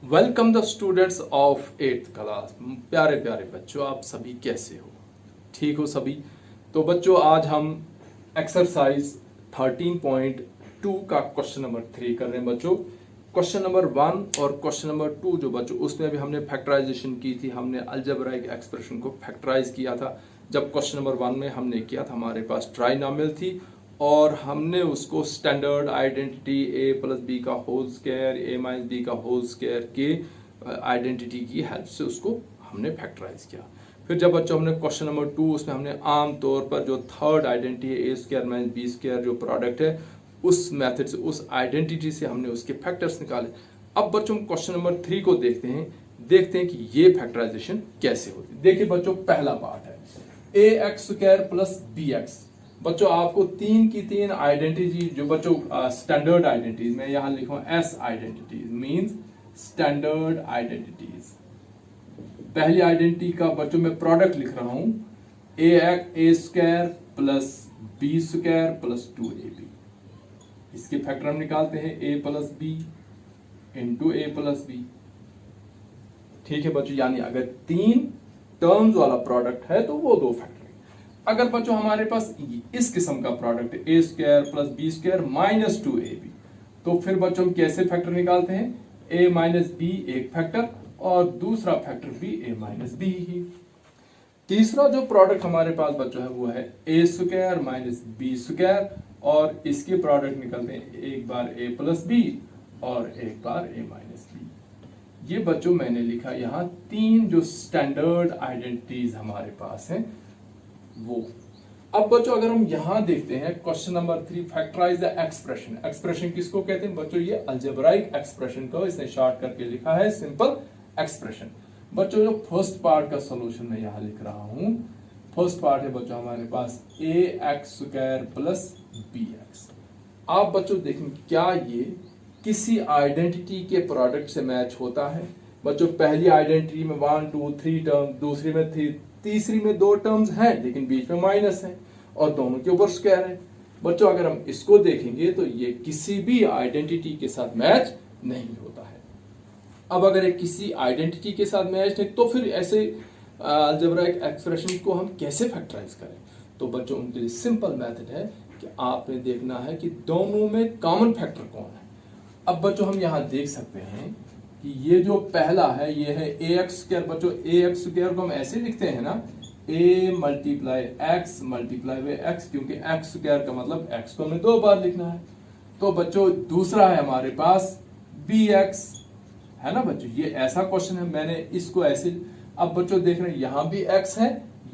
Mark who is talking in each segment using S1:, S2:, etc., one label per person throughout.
S1: Welcome the students of eighth class. प्यारे प्यारे बच्चों, आप सभी कैसे हो? ठीक हो सभी? तो बच्चों, आज हम एक्सरसाइज 13.2 का क्वेश्चन नंबर 3 कर रहे हैं बच्चों। क्वेश्चन नंबर 1 और क्वेश्चन नंबर 2 जो बच्चों, उसमें भी हमने फैक्टराइजेशन की थी। हमने अलजेब्राइक एक्सप्रेशन को फैक्टराइज किया था। जब क्वेश्चन नंबर 1 में हमने किया था, हमारे पास ट्राइनोमियल थी और हमने उसको standard identity a plus b का whole square a minus b का होल स्क्वायर के आइडेंटिटी की हेल्प से उसको हमने फैक्टराइज किया। फिर जब बच्चों हमने क्वेश्चन नंबर 2, उसमें हमने आम तौर पर जो थर्ड आइडेंटिटी है a square minus b square जो प्रोडक्ट है, उस मेथड से, उस आइडेंटिटी से हमने उसके फैक्टर्स निकाले। अब बच्चों हम क्वेश्चन नंबर 3 को देखते हैं कि ये फैक्टराइजेशन कैसे होती है। देखिए बच्चों, पहला पार्ट है a x square plus b x. बच्चों आपको तीन की तीन आइडेंटिटी जो बच्चों स्टैंडर्ड आइडेंटिटीज, मैं यहां लिखूं as identities, means standard identities. पहली आइडेंटिटी का बच्चों मैं प्रोडक्ट लिख रहा हूं a square plus b square plus 2ab। इसके फैक्टर हम निकालते हैं a plus b into a plus b. ठीक है बच्चों, यानी अगर तीन टर्म्स वाला प्रोडक्ट है तो वो दो फैक्टर। अगर बच्चों हमारे पास इस किस्म का प्रोडक्ट है a square plus b square minus 2ab, तो फिर बच्चों हम कैसे फैक्टर निकालते हैं? a माइनस बी एक फैक्टर और दूसरा फैक्टर भी a माइनस बी ही। तीसरा जो प्रोडक्ट हमारे पास बच्चों है वो है a square minus b square, और इसके प्रोडक्ट निकलते हैं एक बार a प्लस बी और एक बार a माइनस बी। ये बच्चों मैंने लिखा यहाँ तीन जो स्टैंडर्ड आइडेंटिटीज हमारे पास हैं वो। अब बच्चों अगर हम यहां देखते हैं question number 3, factorise the expression. Expression किसको कहते हैं बच्चों? ये अलजेब्राइक एक्सप्रेशन को इसने शॉर्ट करके लिखा है सिंपल एक्सप्रेशन। बच्चों जो फर्स्ट पार्ट का सॉल्यूशन मैं यहां लिख रहा हूं, फर्स्ट पार्ट है बच्चों हमारे पास a x square plus b x. आप बच्चों देखें क्या ये किसी आइडेंटिटी के प्रोडक्ट से मैच होता है? बच्चों पहली आइडेंटिटी में 1 2 3 टर्म, दूसरी में 3, तीसरी में 2 टर्म्स हैं लेकिन बीच में माइनस है और दोनों के ऊपर स्क्वायर है। बच्चों अगर हम इसको देखेंगे तो ये किसी भी आइडेंटिटी के साथ मैच नहीं होता है। अब अगर ये किसी आइडेंटिटी के साथ मैच नहीं, तो फिर ऐसे अलजेब्राइक एक्सप्रेशन को हम कैसे फैक्टराइज करें? तो बच्चों उनके लिए सिंपल मेथड है कि आपने देखना है कि दोनों में कॉमन फैक्टर कौन है। अब बच्चों हम यहां देख सकते हैं कि ये जो पहला है ये है ए एक्स स्क्वायर। बच्चों ए एक्स स्क्वायर को हम ऐसे लिखते हैं ना, a multiply x multiply by x, क्योंकि एक्स स्क्वायर का मतलब एक्स को हमें 2 बार लिखना है। तो बच्चों दूसरा है हमारे पास बी एक्स, है ना बच्चों? ये ऐसा क्वेश्चन है, मैंने इसको ऐसे। अब बच्चों देख रहे हैं यहां भी एक्स है,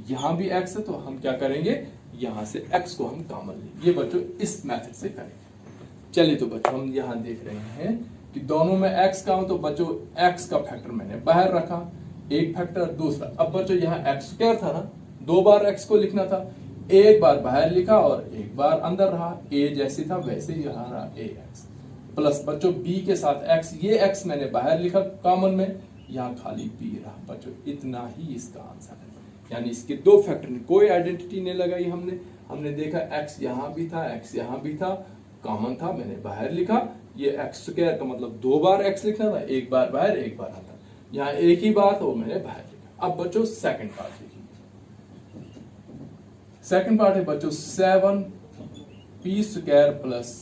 S1: यहां भी एक्स है, तो हम क्या करेंगे? यहां से एक्स को हम कॉमन लेंगे। ये बच्चों इस मेथड से करेंगे। चलिए तो बच्चों हम यहां देख रहे हैं कि दोनों में x का हो, तो बच्चों x का फैक्टर मैंने बाहर रखा, एक फैक्टर दूसरा। अब बच्चों यहाँ x स्क्वायर था ना, 2 बार x को लिखना था, एक बार बाहर लिखा और एक बार अंदर रहा। a जैसे था वैसे ही यहाँ रहा ax प्लस बच्चों b के साथ x, ये x मैंने बाहर लिखा कॉमन में, यहाँ खाली b रहा। बच्चों इतना ही इसका आंसर है, यानी इसके 2 फैक्टर, कोई आइडेंटिटी नहीं लगाई हमने देखा x यहाँ भी था, x यहाँ भी था, कॉमन था, मैंने बाहर लिखा। ये एक्स स्क्वायर का मतलब 2 बार एक्स लिखना था, एक बार बाहर एक बार अंदर। यहाँ एक ही बार था वो मैंने बाहर लिखा। अब बच्चों सेकंड पार्ट लिखिए। सेकंड पार्ट है बच्चों 7 P square plus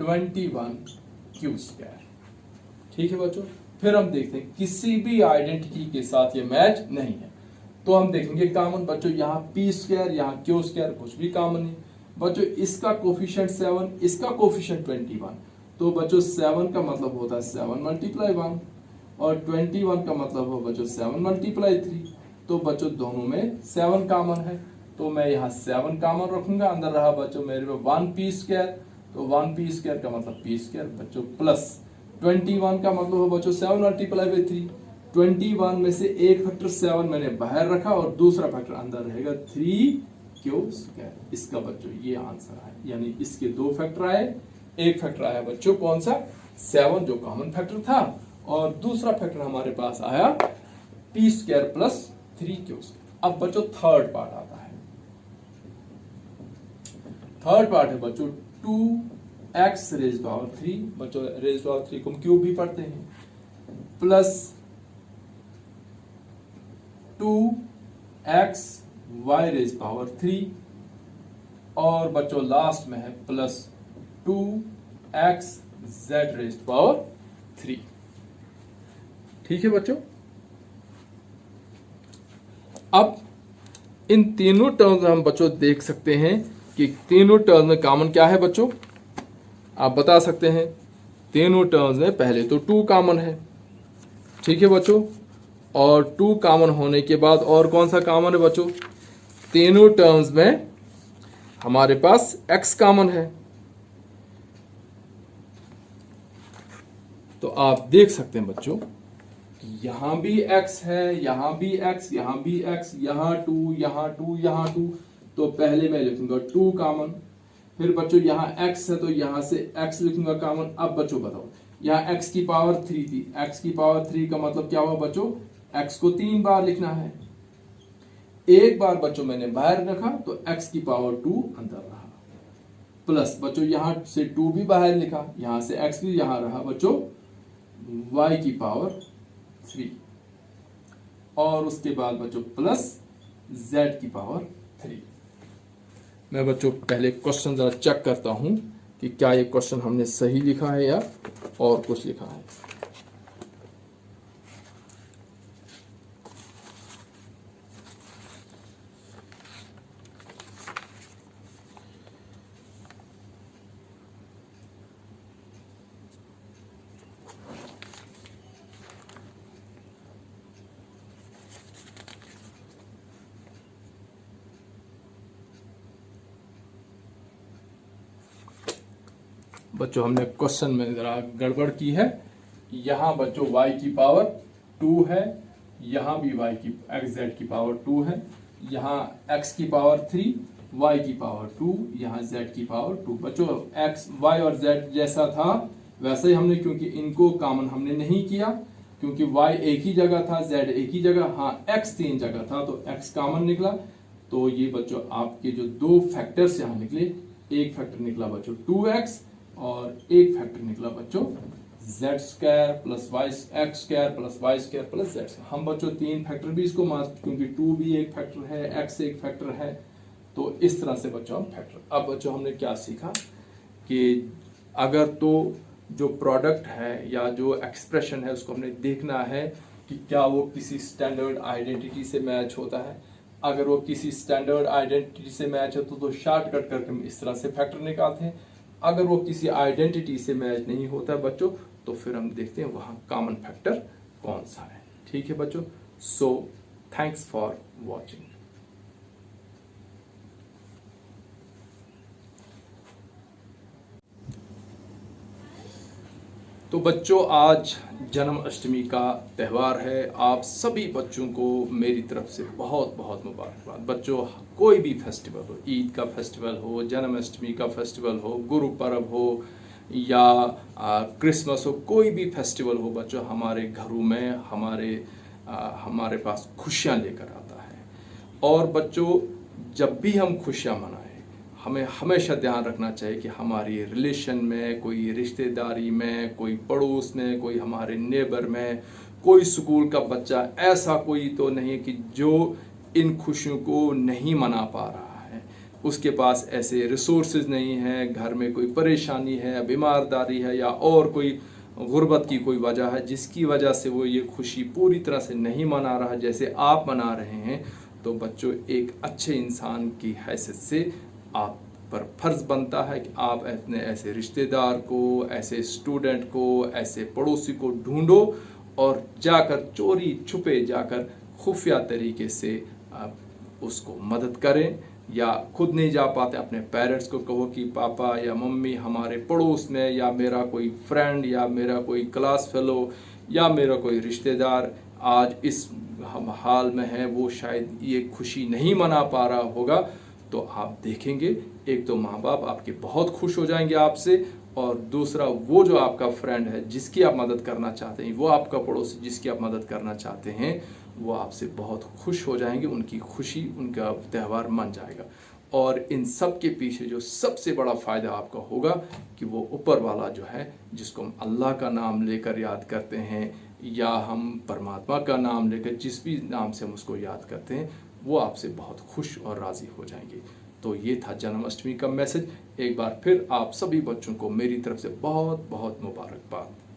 S1: 21 Q square. ठीक है बच्चों, फिर हम देखते हैं किसी भी आइडेंटिटी के साथ ये मैच नहीं है, तो हम देखेंगे कॉमन। बच्चों यहाँ पी स्क्वायर, यहाँ क्यू स्क्वायर, कुछ भी कॉमन नहीं। बच्चों इसका कोफिशिएंट 7, इसका कोफिशिएंट 21, तो बच्चों 7 का मतलब होता है 7 मल्टीप्लाई 1 और 21 का मतलब हो बच्चों 7 मल्टीप्लाई 3। तो बच्चों दोनों में 7 कॉमन है, तो मैं यहाँ 7 कॉमन रखूंगा। अंदर रहा बच्चों मेरे में 1 पी स्क्वायर, तो 1 पी स्क्वायर का मतलब पी स्क्वायर बच्चों, प्लस 21 का मतलब हो बच्चों 7 मल्टीप्लाई बाई 3। 21 में से एक फैक्टर 7 मैंने बाहर रखा और दूसरा फैक्टर अंदर रहेगा 3 क्यू स्क्वायर। इसका बच्चों ये आंसर है, यानी इसके 2 फैक्टर आए। एक फैक्टर आया बच्चों कौन सा? 7 जो कॉमन फैक्टर था, और दूसरा फैक्टर हमारे पास आया P square plus 3 Q square. अब बच्चों थर्ड पार्ट आता है। थर्ड पार्ट है बच्चों 2x रेज पावर 3। बच्चों रेज पावर 3 को हम क्यूब भी पढ़ते हैं, plus 2x y raise power 3 और बच्चों लास्ट में है plus 2x z raise power 3। ठीक है बच्चों, अब इन तीनों टर्म्स हम बच्चों देख सकते हैं कि तीनों टर्म्स में कॉमन क्या है बच्चों, आप बता सकते हैं। तीनों टर्म्स में पहले तो 2 कॉमन है, ठीक है बच्चों, और 2 कॉमन होने के बाद और कौन सा कॉमन है बच्चों, तीनों टर्म्स में हमारे पास x कॉमन है। तो आप देख सकते हैं बच्चों यहां भी x है, यहां भी x, यहां भी x, यहां 2, यहां 2, यहां 2। तो पहले मैं लिखूंगा 2 कॉमन, फिर बच्चों यहां x है तो यहां से x लिखूंगा कॉमन। अब बच्चों बताओ, यहां x की पावर 3 थी, x की पावर 3 का मतलब क्या हुआ बच्चों, x को 3 बार लिखना है। एक बार बच्चों मैंने बाहर रखा तो x की पावर 2 अंदर रहा, प्लस बच्चों यहां से 2 भी बाहर लिखा, यहां से x भी यहां रहा बच्चों y की पावर 3, और उसके बाद बच्चों प्लस z की पावर 3। मैं बच्चों पहले क्वेश्चन जरा चेक करता हूं कि क्या ये क्वेश्चन हमने सही लिखा है या और कुछ लिखा है। बच्चों हमने क्वेश्चन में जरा गड़बड़ की है। यहां बच्चों y की पावर 2 है, यहां भी y की z की पावर 2 है, यहां x की पावर 3, y की पावर 2, यहां z की पावर 2। बच्चों x y और z जैसा था वैसे ही हमने, क्योंकि इनको कॉमन हमने नहीं किया, क्योंकि y एक ही जगह था, z एक ही जगह, हाँ x 3 जगह था तो x कॉमन निकला। तो ये बच्चों आपके जो 2 फैक्टर्स यहां निकले, एक फैक्टर निकला बच्चों 2x और एक फैक्टर निकला बच्चों z square plus x square plus y square plus z। हम बच्चों 3 फैक्टर भी इसको मान, क्योंकि 2 भी एक फैक्टर है, x एक फैक्टर है, तो इस तरह से बच्चों हम फैक्टर। अब बच्चों हमने क्या सीखा कि अगर तो जो प्रोडक्ट है या जो एक्सप्रेशन है उसको हमने देखना है कि क्या वो किसी स्टैंडर्ड आइडेंटिटी से मैच होता है। अगर वो किसी स्टैंडर्ड आइडेंटिटी से मैच है तो शॉर्टकट करके हम इस तरह से फैक्टर निकालते हैं। अगर वो किसी आइडेंटिटी से मैच नहीं होता है बच्चों तो फिर हम देखते हैं वहां कॉमन फैक्टर कौन सा है। ठीक है बच्चों, सो थैंक्स फॉर वॉचिंग। तो बच्चों आज जन्माष्टमी का त्यौहार है, आप सभी बच्चों को मेरी तरफ से बहुत बहुत मुबारकबाद। बच्चों कोई भी फेस्टिवल हो, ईद का फेस्टिवल हो, जन्माष्टमी का फेस्टिवल हो, गुरु पर्व हो या क्रिसमस हो, कोई भी फेस्टिवल हो बच्चों हमारे घरों में हमारे पास खुशियाँ लेकर आता है। और बच्चों जब भी हम खुशियाँ मनाएं हमें हमेशा ध्यान रखना चाहिए कि हमारी रिलेशन में, कोई रिश्तेदारी में, कोई पड़ोस में, कोई हमारे नेबर में, कोई स्कूल का बच्चा ऐसा कोई तो नहीं है कि जो इन खुशियों को नहीं मना पा रहा है, उसके पास ऐसे रिसोर्सेज नहीं है, घर में कोई परेशानी है, बीमारदारी है या और कोई गुर्बत की कोई वजह है जिसकी वजह से वो ये खुशी पूरी तरह से नहीं मना रहा जैसे आप मना रहे हैं। तो बच्चों एक अच्छे इंसान की हैसियत से आप पर फर्ज बनता है कि आप अपने ऐसे रिश्तेदार को, ऐसे स्टूडेंट को, ऐसे पड़ोसी को ढूंढो और जाकर चोरी छुपे जाकर खुफिया तरीके से आप उसको मदद करें, या खुद नहीं जा पाते अपने पेरेंट्स को कहो कि पापा या मम्मी हमारे पड़ोस में, या मेरा कोई फ्रेंड, या मेरा कोई क्लास फेलो, या मेरा कोई रिश्तेदार आज इस हाल में है, वो शायद ये खुशी नहीं मना पा रहा होगा। तो आप देखेंगे एक तो माँ बाप आपके बहुत खुश हो जाएंगे आपसे, और दूसरा वो जो आपका फ्रेंड है जिसकी आप मदद करना चाहते हैं, वो आपका पड़ोसी जिसकी आप मदद करना चाहते हैं, वो आपसे बहुत खुश हो जाएंगे, उनकी खुशी, उनका त्यौहार मन जाएगा। और इन सब के पीछे जो सबसे बड़ा फ़ायदा आपका होगा कि वो ऊपर वाला जो है, जिसको हम अल्लाह का नाम लेकर याद करते हैं या हम परमात्मा का नाम लेकर जिस भी नाम से हम उसको याद करते हैं, वो आपसे बहुत खुश और राज़ी हो जाएंगे। तो ये था जन्माष्टमी का मैसेज। एक बार फिर आप सभी बच्चों को मेरी तरफ से बहुत बहुत मुबारकबाद।